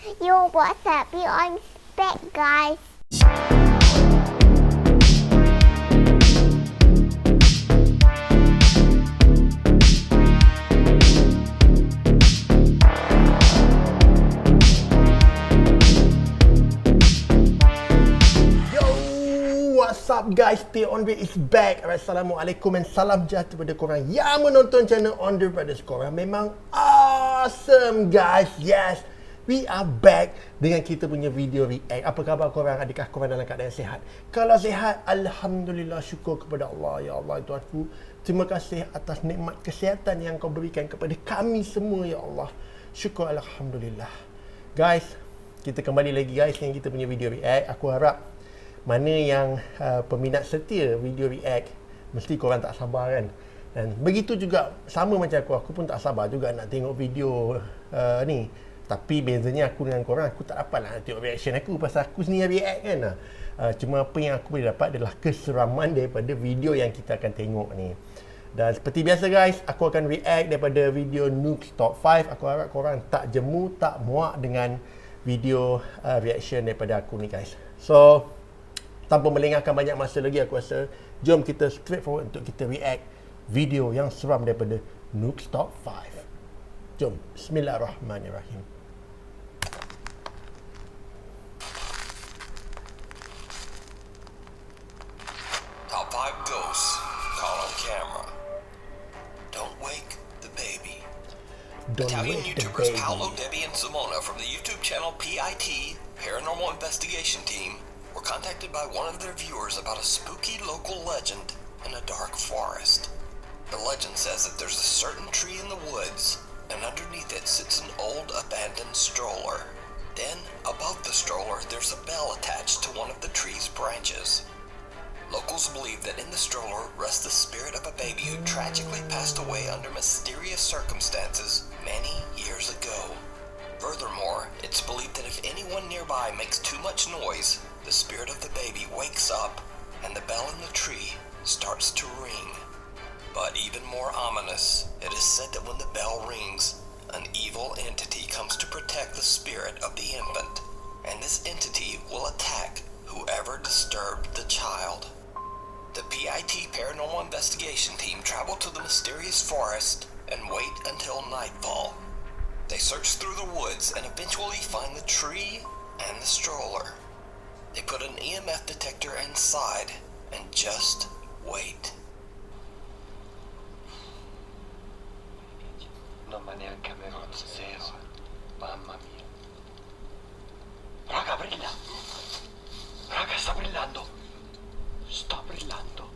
Yo, what's up? You on spec, guys. What's up guys, Stay On Way is back. Assalamualaikum and salam jatuh kepada korang yang menonton channel On The Brothers. Korang memang awesome guys. Yes, we are back dengan kita punya video react. Apa khabar korang? Adakah korang dalam keadaan sihat? Kalau sihat, Alhamdulillah, syukur kepada Allah. Ya Allah Tuhanku, terima kasih atas nikmat kesihatan yang kau berikan kepada kami semua, ya Allah. Syukur Alhamdulillah. Guys, kita kembali lagi guys dengan kita punya video react. Aku harap mana yang peminat setia video react, mesti korang tak sabar kan. Dan begitu juga, sama macam aku pun tak sabar juga nak tengok video ni. Tapi bezanya aku dengan korang, aku tak dapat nak tengok reaction aku pasal aku sendiri react kan. Cuma apa yang aku boleh dapat adalah keseraman daripada video yang kita akan tengok ni. Dan seperti biasa guys, aku akan react daripada video Noob's Top 5. Aku harap korang tak jemu, tak muak dengan video reaction daripada aku ni guys. So tanpa melengahkan banyak masa lagi, aku rasa jom kita straight forward untuk kita react video yang seram daripada Noob's Top 5. Jom, bismillahirrahmanirrahim. Top 5 ghosts caught on camera. Don't wake the baby. Italian YouTubers Paolo, Debbie, and Simona from the YouTube channel PIT, Paranormal Investigation Team, were contacted by one of their viewers about a spooky local legend in a dark forest. The legend says that there's a certain tree in the woods, and underneath it sits an old abandoned stroller. Then, above the stroller, there's a bell attached to one of the tree's branches. Locals believe that in the stroller rests the spirit of a baby who tragically passed away under mysterious circumstances many years ago. Furthermore, it's believed that if anyone nearby makes too much noise, the spirit of the baby wakes up and the bell in the tree starts to ring. But even more ominous, it is said that when the bell rings, an evil entity comes to protect the spirit of the infant, and this entity will attack whoever disturbed the child. The PIT Paranormal Investigation Team travel to the mysterious forest and wait until nightfall. They search through the woods and eventually find the tree and the stroller. They put an EMF detector inside and just wait. Non ma neanche a me con zero. Mamma mia. Raga, brilla. Raga, sta brillando. Sta brillando.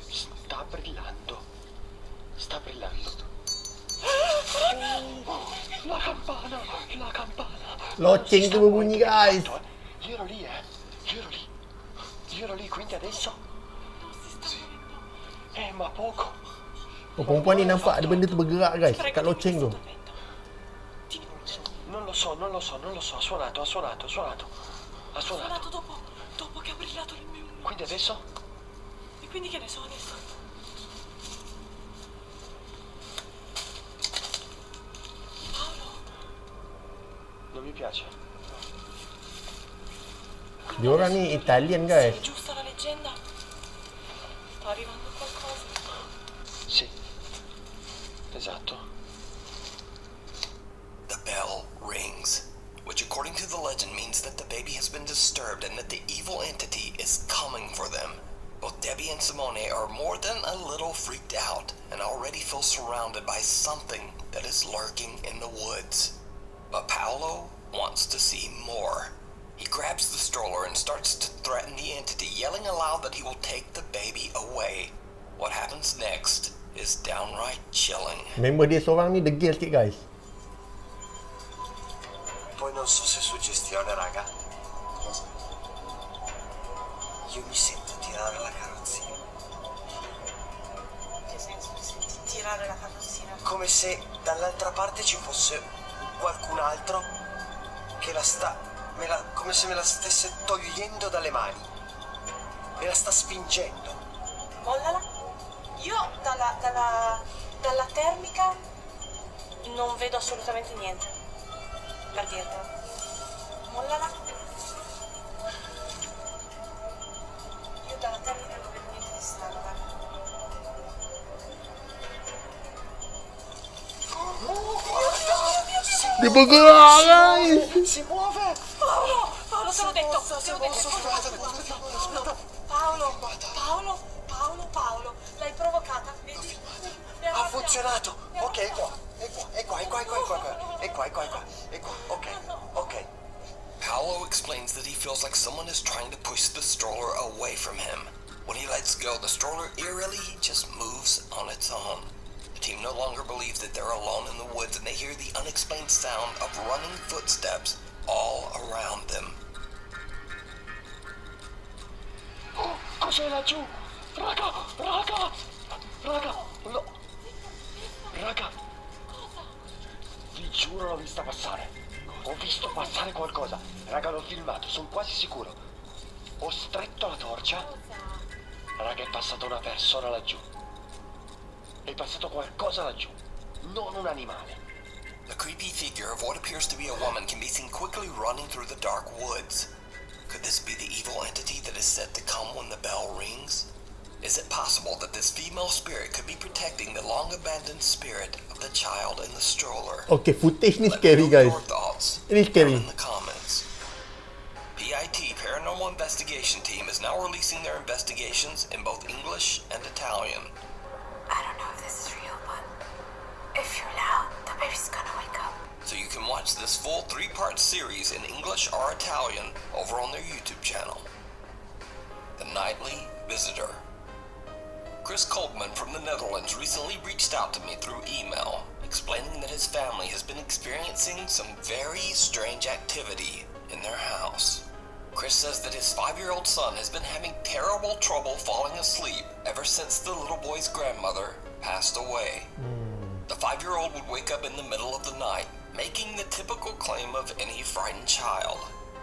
Sta brillando. Sta brillando. La campana. La campana. Loceng tu berbunyi guys. Io ero lì, io ero lì. Io ero lì, quindi adesso? Ma poco. Oh, perempuan ni nampak ada benda tu bergerak guys kat loceng tu. Non lo so. Ha suonato. Ha suonato dopo che ha brillato nel mio... Quindi adesso? E quindi che ne so adesso? Paolo. Non mi piace. Dia orang ni Italian guys. È giusta la leggenda? Sta arrivando qualcosa. Sì. Esatto. The bell rings, which according to the legend means that the baby has been disturbed and that the evil entity is coming for them. Both Debbie and Simone are more than a little freaked out and already feel surrounded by something that is lurking in the woods. But Paolo wants to see more. He grabs the stroller and starts to threaten the entity, yelling aloud that he will take the baby away. What happens next is downright chilling. Member dia seorang ni degil sikit guys. Poi non so se è suggestione, raga. Io mi sento tirare la carrozzina. Che senso ti senti tirare la carrozzina? Come se dall'altra parte ci fosse qualcun altro che la sta... come se me la stesse togliendo dalle mani. Me la sta spingendo. Mollala. Io dalla termica non vedo assolutamente niente. dietro. Mollala. Io dalla terra non vedo niente di strano, guarda. Dia bergerak guys. Si muove! Paolo, te l'ho detto, Paolo, l'hai provocata, vedi? Ha funzionato! Ok, è qua, ok. Paolo explains that he feels like someone is trying to push the stroller away from him. When he lets go, the stroller eerily just moves on its own. The team no longer believes that they're alone in the woods, and they hear the unexplained sound of running footsteps all around them. Oh, cos'è laggiù? Raga, vi giuro l'ho vista passare. Ho visto passare qualcosa. Raga, l'ho filmato, sono quasi sicuro. Ho stretto la torcia. Raga, è passata una persona laggiù. È passato qualcosa laggiù, non un animale. The creepy figure of what appears to be a woman can be seen quickly running through the dark woods. Could this be the evil entity that is set to come when the bell rings? Is it possible that this female spirit could be protecting the long-abandoned spirit of the child in the stroller? Okay, footage ni Let me scary know guys. your thoughts Ini scary. down in the comments. PIT Paranormal Investigation Team is now releasing their investigations in both English and Italian. I don't know if this is real, but if you're loud, the baby's gonna wake up. So you can watch this full 3-part series in English or Italian over on their YouTube channel. The Nightly Visitor. Chris Kolkman from the Netherlands recently reached out to me through email, explaining that his family has been experiencing some very strange activity in their house. Chris says that his 5-year-old son has been having terrible trouble falling asleep ever since the little boy's grandmother passed away. The 5-year-old would wake up in the middle of the night, making the typical claim of any frightened child,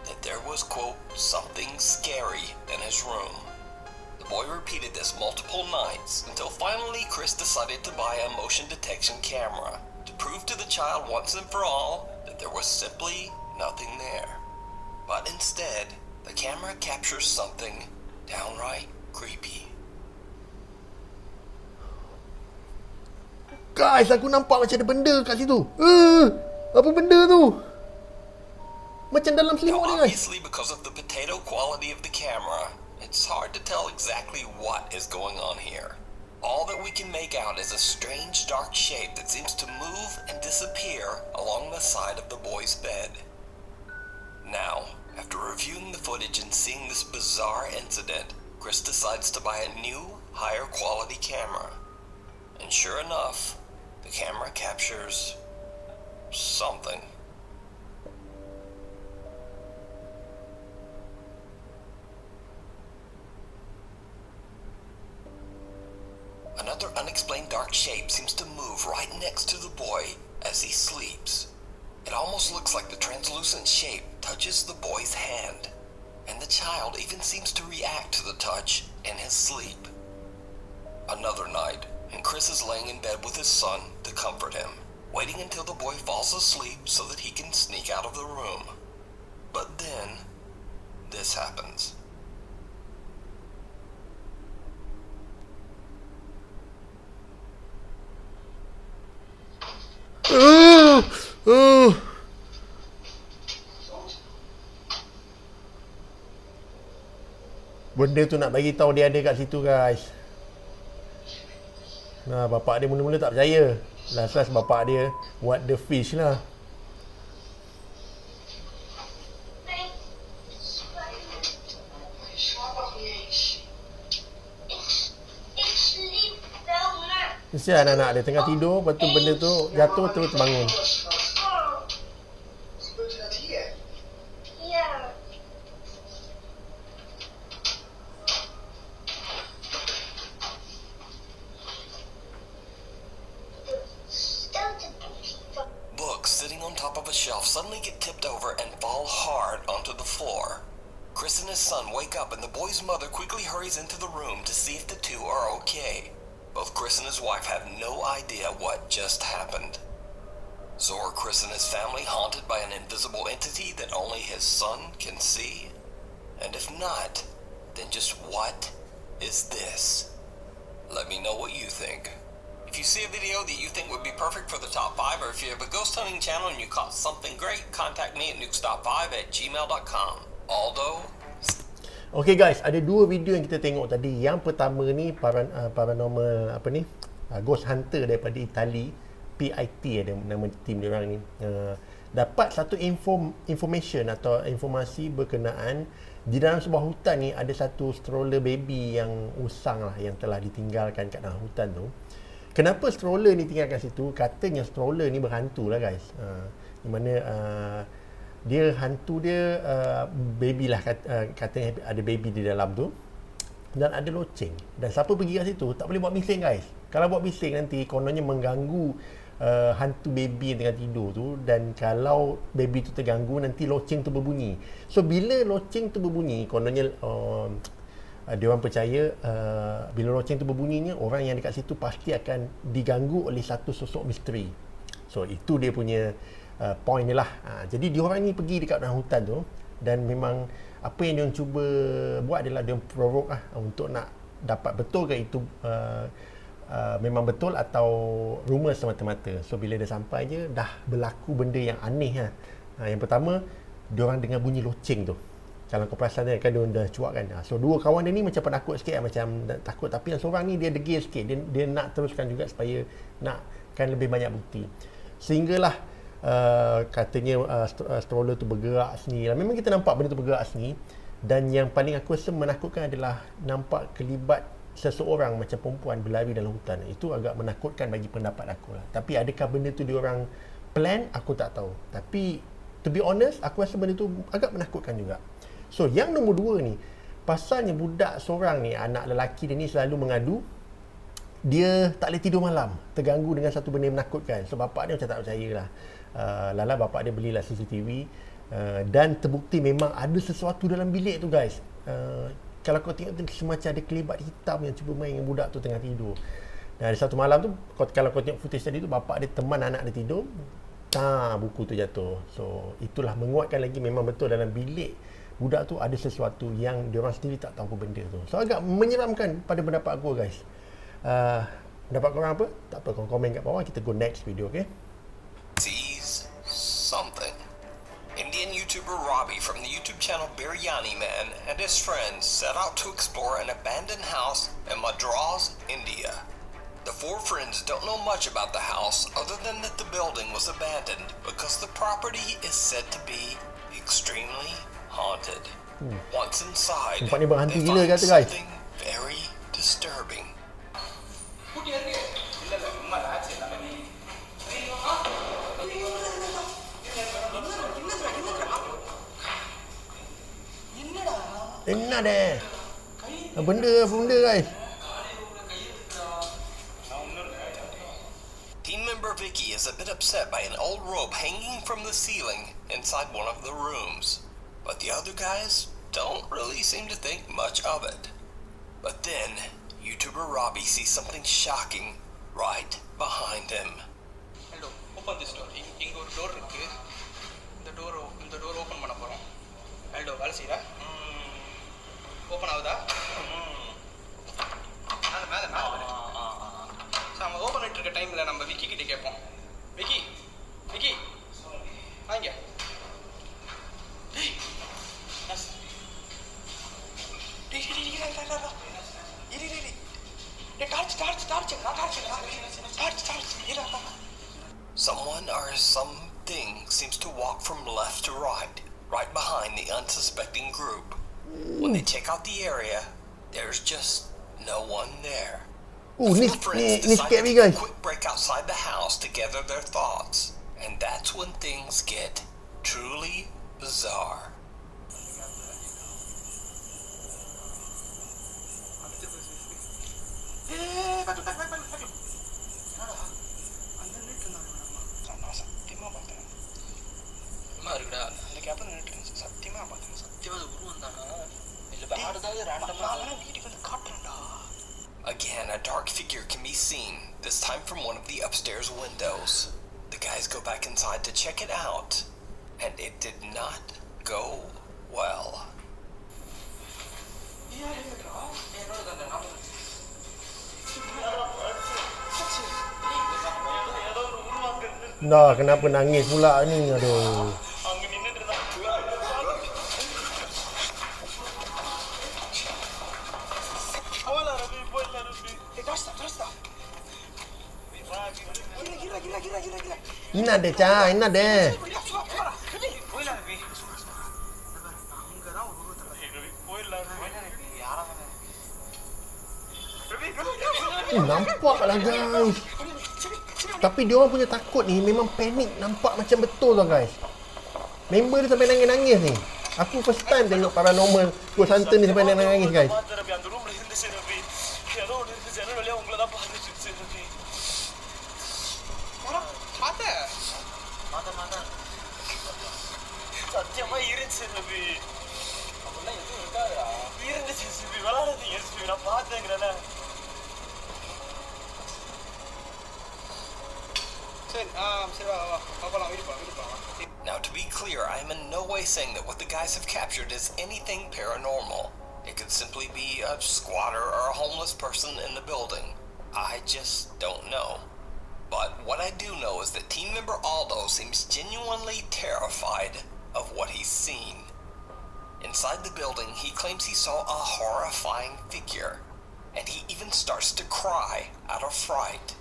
that there was, quote, something scary in his room. The boy repeated this multiple nights until finally Chris decided to buy a motion detection camera to prove to the child once and for all that there was simply nothing there. But instead, the camera captures something downright creepy. Guys, aku nampak macam ada benda kat situ. Apa benda tu? Macam dalam Now, selimut ni guys. obviously, because of the potato quality of the camera, it's hard to tell exactly what is going on here. All that we can make out is a strange dark shape that seems to move and disappear along the side of the boy's bed. Now, after reviewing the footage and seeing this bizarre incident, Chris decides to buy a new, higher quality camera. And sure enough, the camera captures something. Another unexplained dark shape seems to move right next to the boy as he sleeps. It almost looks like the translucent shape touches the boy's hand, and the child even seems to react to the touch in his sleep. Another night, and Chris is laying in bed with his son to comfort him, waiting until the boy falls asleep so that he can sneak out of the room. But then, this happens. Benda tu nak bagi tahu dia ada kat situ guys. Nah, bapak dia mula-mula tak percaya. Last bapak dia what the fish lah. Mesti anak-anak dia tengah tidur, lepas tu benda tu jatuh terus terbangun. Books sitting on top of a shelf suddenly get tipped over and fall hard onto the floor. Chris and his son wake up and the boy's mother quickly hurries into the room to see if the two are okay. Both Chris and his wife have no idea what just happened. So are Chris and his family haunted by an invisible entity that only his son can see? And if not, then just what is this? Let me know what you think. If you see a video that you think would be perfect for the top 5, or if you have a ghost hunting channel and you caught something great, contact me at nukestop5@gmail.com. Aldo. Okay guys, ada dua video yang kita tengok tadi. Yang pertama ni paranormal ghost hunter daripada Itali, PIT ada nama tim dia orang ni. Dapat satu information atau informasi berkenaan di dalam sebuah hutan ni ada satu stroller baby yang usang lah, yang telah ditinggalkan kat dalam hutan tu. Kenapa stroller ni tinggalkan situ? Katanya stroller ni berhantu lah guys. Di mana dia hantu dia baby lah, katanya ada baby di dalam tu. Dan ada loceng. Dan siapa pergi kat situ tak boleh buat bising guys. Kalau buat bising nanti kononnya mengganggu hantu baby yang tengah tidur tu. Dan kalau baby tu terganggu nanti loceng tu berbunyi. So bila loceng tu berbunyi, kononnya dia orang percaya bila loceng tu berbunyinya, orang yang dekat situ pasti akan diganggu oleh satu sosok misteri. So itu dia punya point dia lah. Jadi dia orang ni pergi dekat dalam hutan tu, dan memang apa yang dia orang cuba buat adalah dia provoke lah untuk nak dapat betul ke itu memang betul atau rumor semata-mata. So bila dia sampai je dah berlaku benda yang aneh lah. Yang pertama, dia orang dengar bunyi loceng tu. Kalau kau perasan kan dia dah cuak kan. So dua kawan dia ni macam penakut sikit, macam takut, tapi yang seorang ni dia degil sikit. Dia nak teruskan juga supaya nakkan lebih banyak bukti. Sehinggalah katanya stroller tu bergerak sendiri. Memang kita nampak benda tu bergerak sendiri. Dan yang paling aku rasa menakutkan adalah nampak kelibat seseorang macam perempuan berlari dalam hutan. Itu agak menakutkan bagi pendapat aku lah. Tapi adakah benda tu diorang plan, aku tak tahu. Tapi to be honest, aku rasa benda tu agak menakutkan juga. So yang nombor 2 ni, pasalnya budak seorang ni, anak lelaki dia ni selalu mengadu dia tak boleh tidur malam, terganggu dengan satu benda yang menakutkan. So bapak dia macam tak percaya lah. Lala bapak dia belilah CCTV, dan terbukti memang ada sesuatu dalam bilik tu guys. Kalau kau tengok semacam ada kelibat hitam yang cuba main dengan budak tu tengah tidur. Dan ada satu malam tu, kalau kau tengok footage tadi tu, bapak dia teman anak dia tidur, buku tu jatuh. So itulah menguatkan lagi memang betul dalam bilik budak tu ada sesuatu yang diorang sendiri tak tahu apa benda tu. So agak menyeramkan pada pendapat aku guys. Pendapat korang apa? Tak apa, korang komen kat bawah. Kita go next video, okay? Sees something. Indian YouTuber Robbie from the YouTube channel Biryani Man and his friends set out to explore an abandoned house in Madras, India. The 4 friends don't know much about the house other than that the building was abandoned because the property is said to be extremely haunted. Once inside, Tempat ni berhantu they gila find kata guys. something very disturbing. Enak deh. Benda guys. Team member Vicky is a bit upset by an old rope hanging from the ceiling inside one of the rooms. But the other guys don't really seem to think much of it. But then, YouTuber Robbie sees something shocking right behind him. Hello, open this door. இங்க ஒரு door இருக்கு. இந்த door open பண்ண போறோம். Hello, வேலை செய்யுதா? Open ஆகுதா? மேல. So நம்ம ஓபன் பண்ணிட்டு இருக்க டைம்ல நம்ம விக்கி கிட்ட கேட்போம். விக்கி வாங்க. டேய். Someone or something seems to walk from left to right behind the unsuspecting group. When they check out the area, there's just no one there. Ni Friends decide scary to take guys. a quick break outside the house to gather their thoughts, and that's when things get truly bizarre. சத்தியமா பார்த்தேன். அம்மா இருக்குடா, அந்த கேப்ல நின்னுட்டு சத்தியமா பார்த்தேன். சத்தியமா அது உருவம் தானா? இல்ல வேற ஏதாவது ரேண்டமா வீட்டுக்கு வந்து காட்டுறேன்டா. Again, a dark figure can be seen, this time from one of the upstairs windows. The the guys go back inside to check it out, and it did not go well. Dah, kenapa nangis pula ni? Aduh. Inade cha, inade. Nampak lah guys. Tapi dia orang punya takut ni memang panik, nampak macam betul tau guys. Member dia sampai nangis-nangis ni. Aku first time tengok paranormal Ghost Hunter ni sampai nangis guys. சத்தியமா இருந்துச்சு ரவி. அப்படிலாம் எதுவும் இருக்காதா? இருந்துச்சு CP, விளாடாதீங்க CP, நான் பார்த்தேங்கிறேன். சரி சரி வா பாப்பலாம், வீடு போலாம். Now, to be clear, I am in no way saying that what the guys have captured is anything paranormal. It could simply be a squatter or a homeless person in the building. I just don't know. But what I do know is that team member Aldo seems genuinely terrified of what he's seen. Inside the building, he claims he saw a horrifying figure, and he even starts to cry out of fright.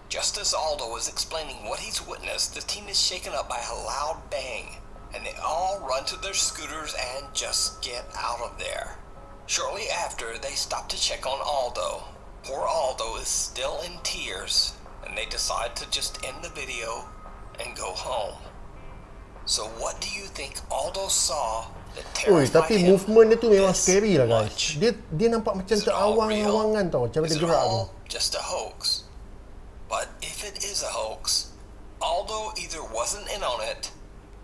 Just as Aldo is explaining what he's witnessed, the team is shaken up by a loud bang, and they all run to their scooters and just get out of there. Shortly after, they stop to check on Aldo. Poor Aldo is still in tears, and they decide to just end the video and go home. So what do you think Aldo saw that Oi, terrified tapi him movement dia tu memang this scary lah guys. much? Dia nampak macam Is it all terawang-awangan tau, macam real? dia Is it gerak tu. all just a hoax? But if it is a hoax, Aldo either wasn't in on it,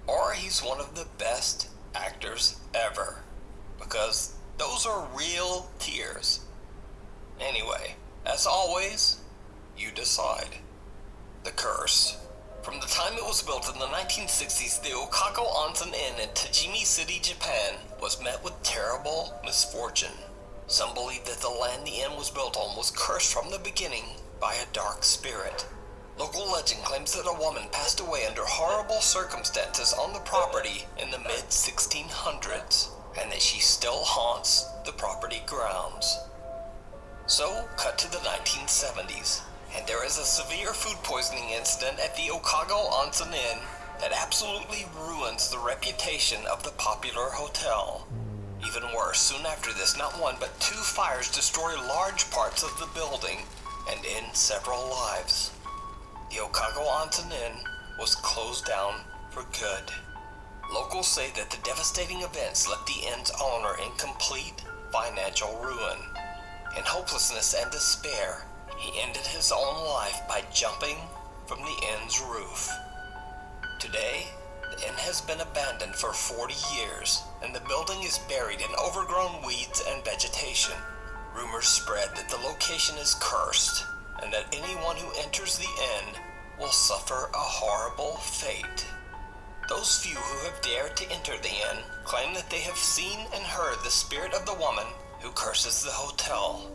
or he's one of the best actors ever. Because those are real tears. Anyway, as always, you decide. The curse. From the time it was built in the 1960s, the Okako Onsen Inn in Tajimi City, Japan, was met with terrible misfortune. Some believe that the land the inn was built on was cursed from the beginning by a dark spirit. Local legend claims that a woman passed away under horrible circumstances on the property in the mid-1600s, and that she still haunts the property grounds. So, cut to the 1970s, and there is a severe food poisoning incident at the Okago Onsen Inn that absolutely ruins the reputation of the popular hotel. Even worse, soon after this, not one but two fires destroy large parts of the building and end several lives. The Okago Onsen Inn was closed down for good. Locals say that the devastating events left the inn's owner in complete financial ruin. In hopelessness and despair, he ended his own life by jumping from the inn's roof. Today, the inn has been abandoned for 40 years, and the building is buried in overgrown weeds and vegetation. Rumors spread that the location is cursed, and that anyone who enters the inn will suffer a horrible fate. Those few who have dared to enter the inn claim that they have seen and heard the spirit of the woman who curses the hotel.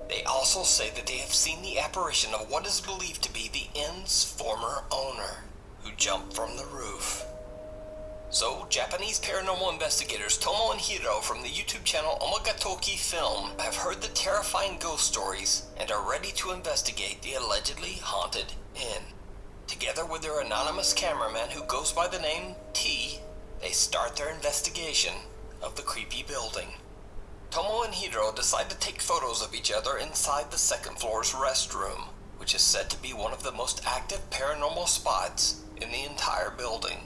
They also say that they have seen the apparition of what is believed to be the inn's former owner, who jumped from the roof. So, Japanese paranormal investigators Tomo and Hiro from the YouTube channel Omagatoki Film have heard the terrifying ghost stories and are ready to investigate the allegedly haunted inn. Together with their anonymous cameraman who goes by the name T, they start their investigation of the creepy building. Tomo and Hiro decide to take photos of each other inside the second floor's restroom, which is said to be one of the most active paranormal spots in the entire building.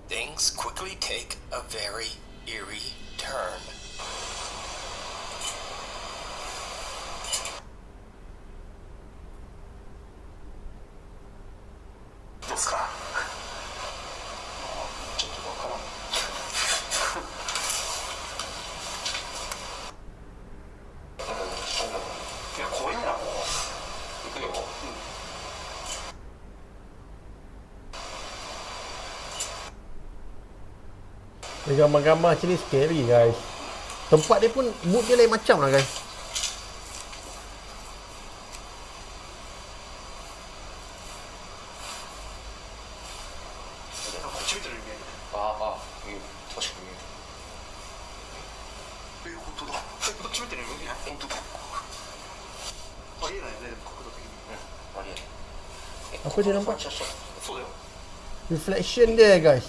Things quickly take a very eerie turn. Dia gambar-gambar macam ni scary guys. Tempat dia pun mood dia lain macam lah guys. Apa dia nampak? Reflection dia guys.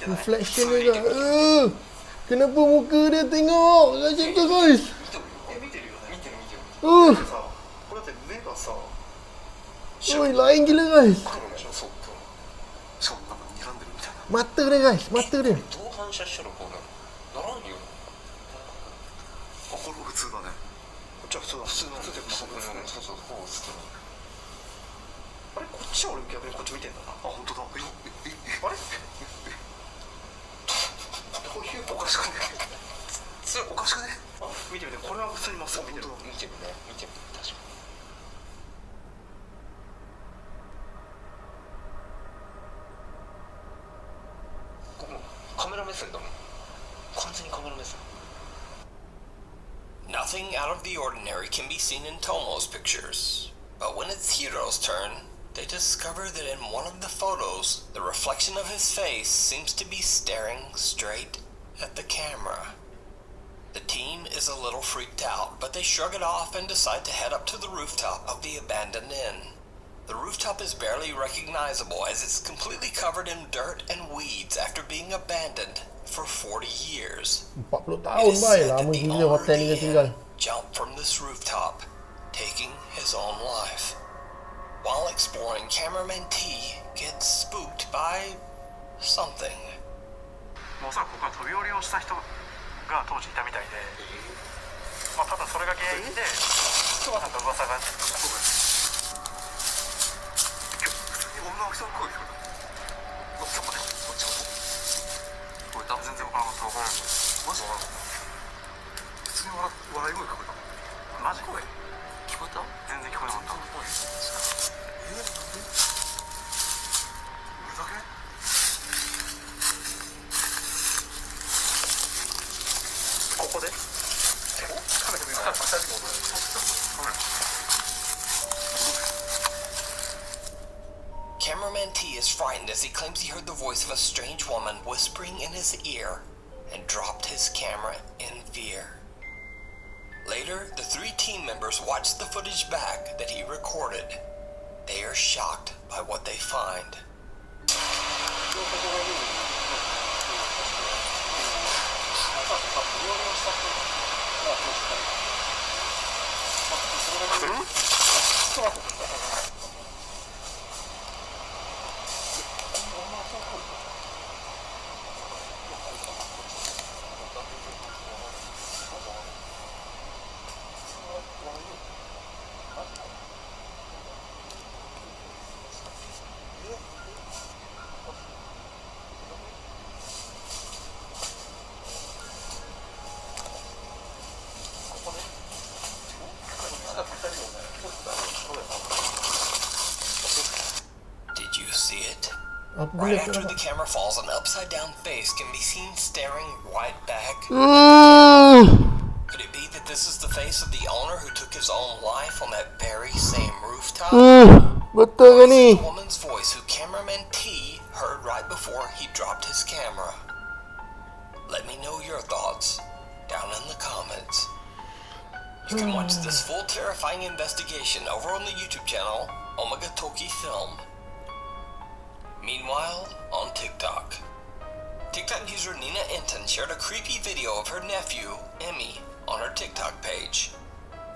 Reflection dia guys. Kenapa muka dia tengok macam tu guys? Oi, lain gila guys. Mata dia guys, mata dia. あれこっちは俺逆にこっち見てんだな。あ、本当だ。あれこういうおかしくね。おかしくね。あ、見てみて。これは普通にまっすぐ見てる。見てみね。見てみて。確かに。ここカメラ目線だもん。完全にカメラ目線。 Nothing out of the ordinary can be seen in Tomo's pictures, but when it's Hiro's turn, they discover that in one of the photos, the reflection of his face seems to be staring straight at the camera. The team is a little freaked out, but they shrug it off and decide to head up to the rooftop of the abandoned inn. The rooftop is barely recognizable as it's completely covered in dirt and weeds after being abandoned for 40 years. 40 tahun baik lama gila hotel ni tinggal. Jumped from this rooftop, taking his own life. While exploring, cameraman T gets spooked by something. おそらくここは飛び降りをした人が当時いたみたいで、まあ多分それが原因でなんか噂が。女の人の声聞こえた。ちょっと待って、こっち聞こえた？全然分からなかった。分からない。マジ分からなかった。普通に笑い声聞こえた。マジ声聞こえた？全然聞こえなかった。俺だけ？ここで？カメラ見ながら。カメラ。 Cameraman T is frightened as he claims he heard the voice of a strange woman whispering in his ear and dropped his camera in fear. Later, the 3 team members watch the footage back that he recorded. They are shocked by what they find. Did you see it? Right after the camera falls, an upside-down face can be seen staring right back. Could it be that this is the face of the owner who took his own life on that very same rooftop? Betul ke ni? The woman's voice who cameraman T heard right before he dropped his camera. Let me know your thoughts down in the comments. You can watch this full terrifying investigation over on the YouTube channel Omega Toki Film. Meanwhile, on TikTok. TikTok user Nina Enton shared a creepy video of her nephew, Emmy, on her TikTok page.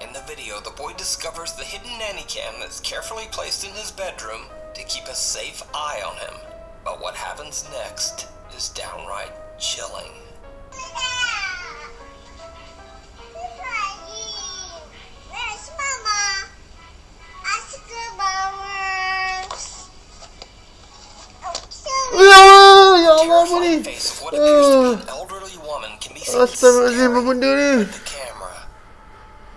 In the video, the boy discovers the hidden nanny cam that's carefully placed in his bedroom to keep a safe eye on him. But what happens next is downright chilling. Where's Mama? Ask her, Mama. Ya Allah apa ni? Terrifying face of what appears to be an elderly woman can be seen Astagfirullahaladzim, apa staring benda ni? at the camera.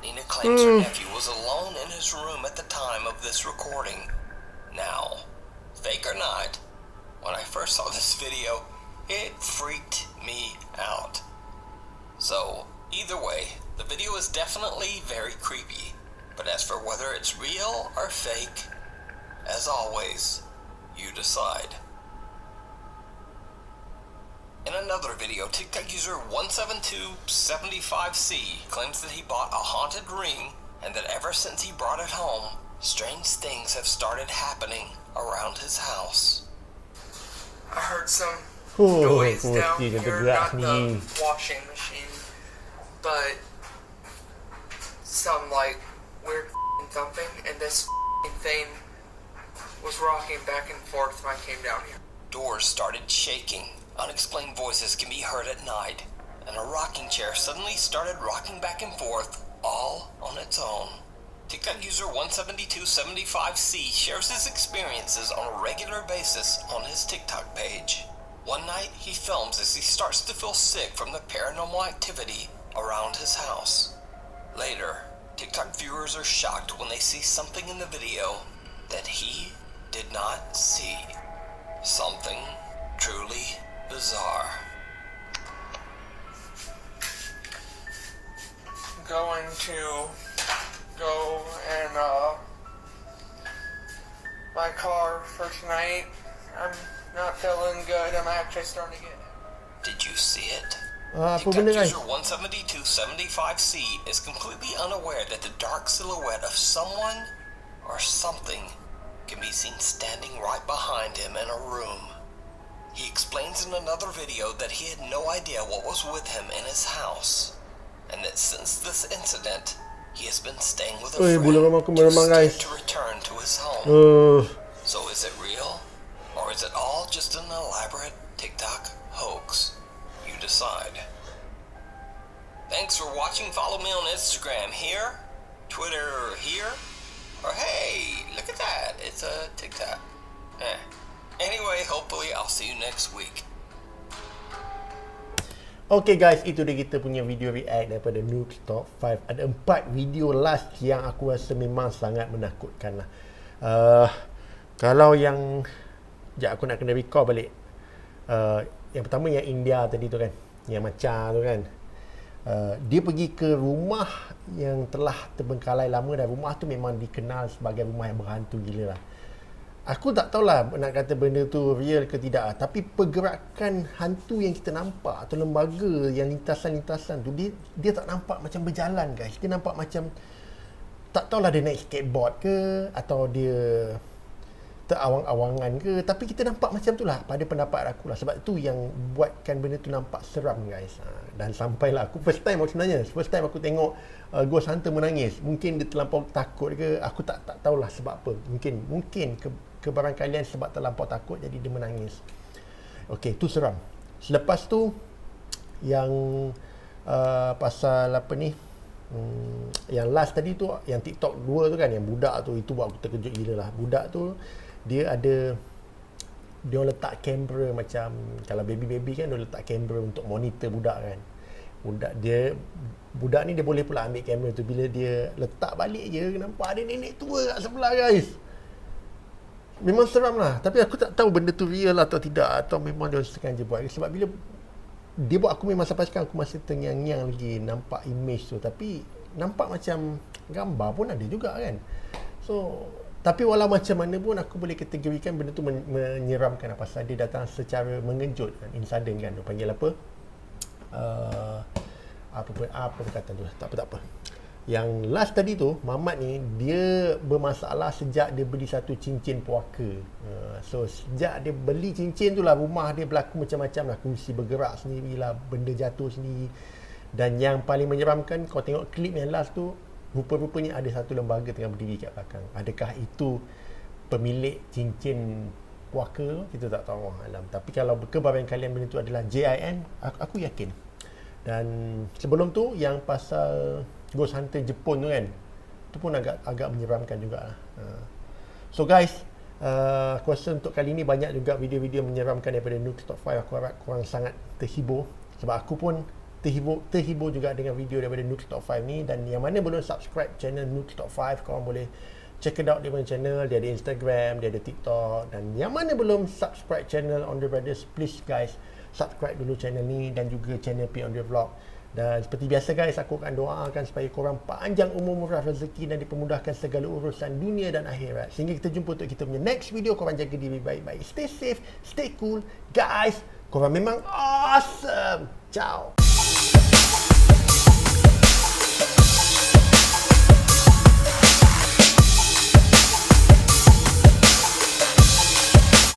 Nina claims her nephew was alone in his room at the time of this recording. Now, fake or not, when I first saw this video, It freaked me out. So, either way, the video is definitely very creepy. But as for whether it's real or fake, as always, you decide. In another video, TikTok user 17275C claims that he bought a haunted ring and that ever since he brought it home, strange things have started happening around his house. I heard some Oh, noise oh, down dia here, tergerak not the ni. washing machine, but some like weird thumping, and this thing was rocking back and forth when I came down here. Doors started shaking, unexplained voices can be heard at night, and a rocking chair suddenly started rocking back and forth, all on its own. TikTok user 17275C shares his experiences on a regular basis on his TikTok page. One night, he films as he starts to feel sick from the paranormal activity around his house. Later, TikTok viewers are shocked when they see something in the video that he did not see. Something truly bizarre. Going to go and my car for tonight. I'm not feeling good. I'm actually starting to get. Did you see it? Apa TikTok benda guys? user 17275C is completely unaware that the dark silhouette of someone or something can be seen standing right behind him in a room. He explains in another video that he had no idea what was with him in his house, and that since this incident, he has been staying with a Oi, bulu friend roma aku too meremang, scared guys. to return to his home. So is it real? Or is it all just an elaborate TikTok hoax? You decide. Thanks for watching. Follow me on Instagram here, Twitter here, or hey, look at that, it's a TikTok. Anyway, hopefully I'll see you next week. Okay guys, itu dia kita punya video react daripada Noob's Top 5. Ada 4 video last yang aku rasa memang sangat menakutkan lah. Kalau yang sekejap aku nak kena recall balik. Yang pertama yang India tadi tu kan, yang macam tu kan. Dia pergi ke rumah yang telah terbengkalai lama, dan rumah tu memang dikenal sebagai rumah yang berhantu gila lah. Aku tak tahulah nak kata benda tu real ke tidak, tapi pergerakan hantu yang kita nampak atau lembaga yang lintasan-lintasan tu, dia tak nampak macam berjalan guys. Dia nampak macam, tak tahulah dia naik skateboard ke atau dia terawang-awangan ke, tapi kita nampak macam tu lah pada pendapat aku lah. Sebab tu yang buatkan benda tu nampak seram guys. Dan sampailah aku first time aku tengok Ghost Hunter menangis. Mungkin dia terlampau takut ke, aku tak tahulah sebab apa. Mungkin kebarangkalian sebab terlampau takut jadi dia menangis. Okey, tu seram. Selepas tu yang pasal apa ni, yang last tadi tu, yang TikTok 2 tu kan, yang budak tu, itu buat aku terkejut gila lah. Budak tu dia letak kamera, macam kalau baby kan dia letak kamera untuk monitor budak kan. Budak ni dia boleh pula ambil kamera tu, bila dia letak balik je nampak ada nenek tua kat sebelah guys. Memang seram lah, tapi aku tak tahu benda tu real atau tidak, atau memang dia sengaja buat. Sebab bila dia buat, aku memang sampai sekarang aku masih terngiang-ngiang lagi nampak image tu, tapi nampak macam gambar pun ada juga kan. So, tapi walau macam mana pun aku boleh kategorikan benda tu menyeramkan, pasal dia datang secara mengejut kan, in sudden kan, dia panggil apa, apa perkataan tu, tak apa. Yang last tadi tu, Mamat ni dia bermasalah sejak dia beli satu cincin puaka. So sejak dia beli cincin tu lah, rumah dia berlaku macam-macam lah, kursi bergerak sendiri lah, benda jatuh sendiri. Dan yang paling menyeramkan, kau tengok klip yang last tu, rupa-rupanya ada satu lembaga tengah berdiri kat belakang. Adakah itu pemilik cincin puaka? Kita tak tahu, alam. Tapi kalau kebarangkalian benda tu adalah JIN, aku yakin. Dan sebelum tu yang pasal Ghost Hunter Jepun tu kan, tu pun agak menyeramkan jugalah. So guys, aku rasa untuk kali ni banyak juga video-video menyeramkan daripada Noob's Top 5. Aku harap korang sangat terhibur, sebab aku pun terhibur juga dengan video daripada Noob's Top 5 ni. Dan yang mana belum subscribe channel Noob's Top 5, korang boleh check it out. Dia punya channel, dia ada Instagram, dia ada TikTok. Dan yang mana belum subscribe channel On The Brothers, please guys, subscribe dulu channel ni dan juga channel P on the Vlog. Dan seperti biasa guys, aku akan doakan supaya korang panjang umur, murah rezeki dan dipermudahkan segala urusan dunia dan akhirat. Sehingga kita jumpa untuk kita punya next video. Korang jaga diri baik-baik. Stay safe, stay cool. Guys, korang memang awesome. Ciao.